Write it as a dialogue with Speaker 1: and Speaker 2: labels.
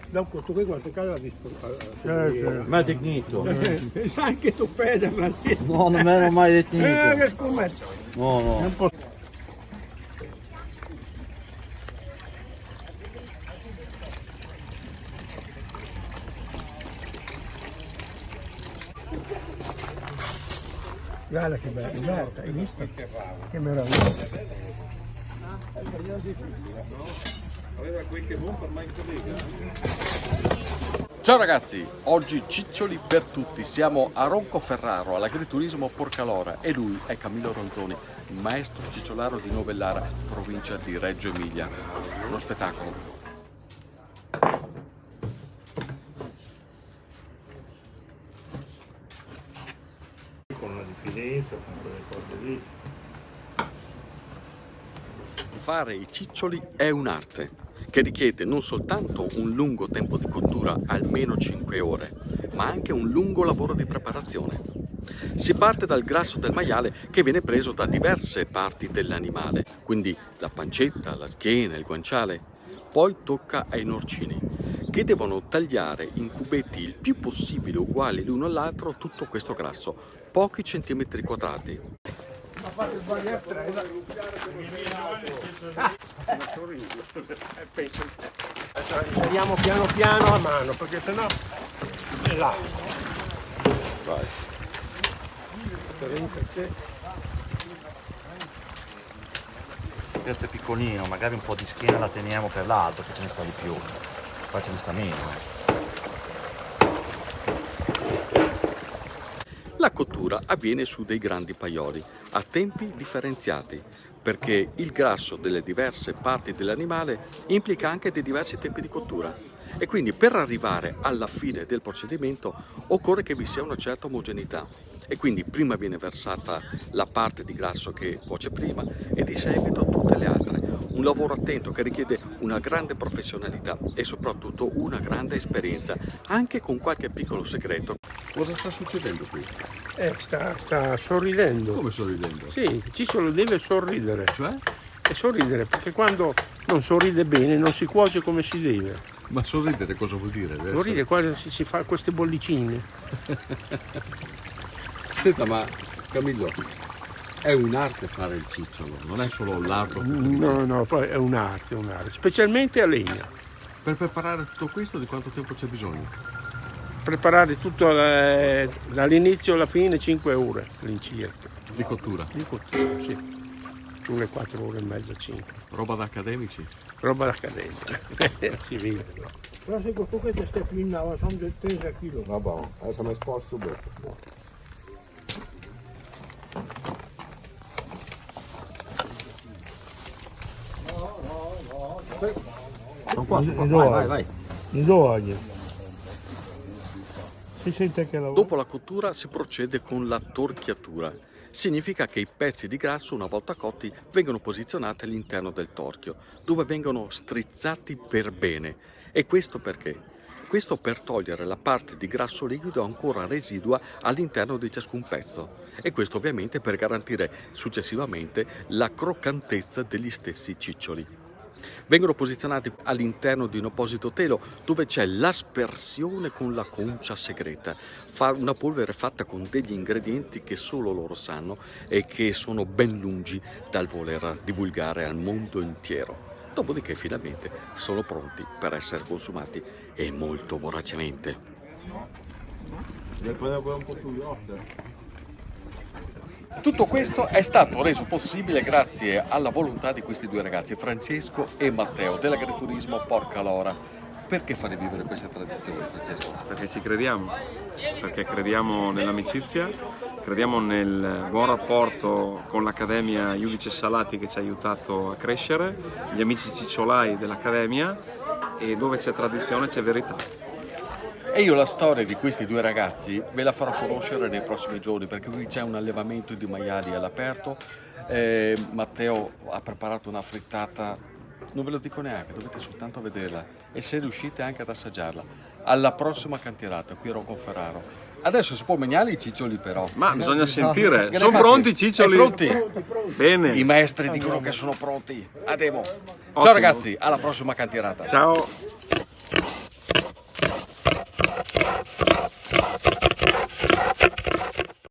Speaker 1: Dopo tu quanto cade la disco?
Speaker 2: Ma definito.
Speaker 1: Sai che tu pede, ma
Speaker 2: No, non me l'ho mai definito.
Speaker 1: che scommetto.
Speaker 2: No, no.
Speaker 1: Guarda che bello, guarda, hai visto? Che meraviglia.
Speaker 3: Ciao ragazzi, oggi ciccioli per tutti, siamo a Roncoferraro, all'agriturismo Porcalora e lui è Camillo Ronzoni, maestro cicciolaro di Novellara, provincia di Reggio Emilia. Uno spettacolo.
Speaker 1: Con la diffidenza, con quelle cose lì.
Speaker 3: Fare i ciccioli è un'arte che richiede non soltanto un lungo tempo di cottura, almeno 5 ore, ma anche un lungo lavoro di preparazione. Si parte dal grasso del maiale che viene preso da diverse parti dell'animale, quindi la pancetta, la schiena, il guanciale. Poi tocca ai norcini, che devono tagliare in cubetti il più possibile uguali l'uno all'altro tutto questo grasso, pochi centimetri quadrati.
Speaker 1: Saliamo piano piano a mano perché sennò è là.
Speaker 3: Vai.
Speaker 2: Questo è piccolino, magari un po' di schiena la teniamo per l'altro, che ce ne sta di più. Qua ce ne sta meno.
Speaker 3: La cottura avviene su dei grandi paioli, a tempi differenziati, perché il grasso delle diverse parti dell'animale implica anche dei diversi tempi di cottura. E quindi per arrivare alla fine del procedimento occorre che vi sia una certa omogeneità. E quindi prima viene versata la parte di grasso che cuoce prima e di seguito tutte le altre. Un lavoro attento che richiede una grande professionalità e soprattutto una grande esperienza, anche con qualche piccolo segreto. Cosa sta succedendo qui?
Speaker 1: Sta sorridendo.
Speaker 3: Come sorridendo?
Speaker 1: Sì, Cicciolo deve sorridere.
Speaker 3: Cioè?
Speaker 1: E sorridere perché quando non sorride bene non si cuoce come si deve.
Speaker 3: Ma sorridere cosa vuol dire?
Speaker 1: Sorride quando si fa queste bollicine.
Speaker 3: Senta, ma Camillo, è un'arte fare il cicciolo, non è solo l'arto.
Speaker 1: No, poi è un'arte, specialmente a legna.
Speaker 3: Per preparare tutto questo di quanto tempo c'è bisogno?
Speaker 1: Preparare tutto dall'inizio alla fine 5 ore all'incirca.
Speaker 3: Di cottura?
Speaker 1: Di cottura, sì. Sulle 4 ore e mezza, 5.
Speaker 3: Roba da accademici?
Speaker 1: Roba d'accademia. Si vede. Però se questo che stai pinnava sono 30 kg.
Speaker 4: Vabbè, adesso mi sposto dopo.
Speaker 2: Sono qua, vai.
Speaker 1: Si sente che lavora.
Speaker 3: Dopo la cottura si procede con la torchiatura. Significa che i pezzi di grasso, una volta cotti, vengono posizionati all'interno del torchio, dove vengono strizzati per bene. E questo perché? Questo per togliere la parte di grasso liquido ancora residua all'interno di ciascun pezzo. E questo ovviamente per garantire successivamente la croccantezza degli stessi ciccioli. Vengono posizionati all'interno di un apposito telo dove c'è l'aspersione con la concia segreta, una polvere fatta con degli ingredienti che solo loro sanno e che sono ben lungi dal voler divulgare al mondo intero. Dopodiché finalmente sono pronti per essere consumati e molto voracemente. Tutto questo è stato reso possibile grazie alla volontà di questi due ragazzi, Francesco e Matteo, dell'agriturismo Porcalora. Perché fare vivere questa tradizione, Francesco?
Speaker 5: Perché ci crediamo, perché crediamo nell'amicizia, crediamo nel buon rapporto con l'Accademia Iudice Salati che ci ha aiutato a crescere, gli amici cicciolai dell'Accademia, e dove c'è tradizione c'è verità.
Speaker 3: E io la storia di questi due ragazzi ve la farò conoscere nei prossimi giorni, perché qui c'è un allevamento di maiali all'aperto. Matteo ha preparato una frittata, non ve lo dico neanche, dovete soltanto vederla e se riuscite anche ad assaggiarla. Alla prossima cantierata qui a Roncoferraro. Adesso si può mangiare i ciccioli però.
Speaker 5: Ma bisogna sentire.
Speaker 3: Che
Speaker 5: Sono
Speaker 3: ne fate?
Speaker 5: pronti i ciccioli?
Speaker 3: Pronti?
Speaker 5: Bene.
Speaker 3: I maestri dicono che sono pronti. Andiamo. Ciao
Speaker 5: Ottimo.
Speaker 3: ragazzi, alla prossima cantierata.
Speaker 5: Ciao.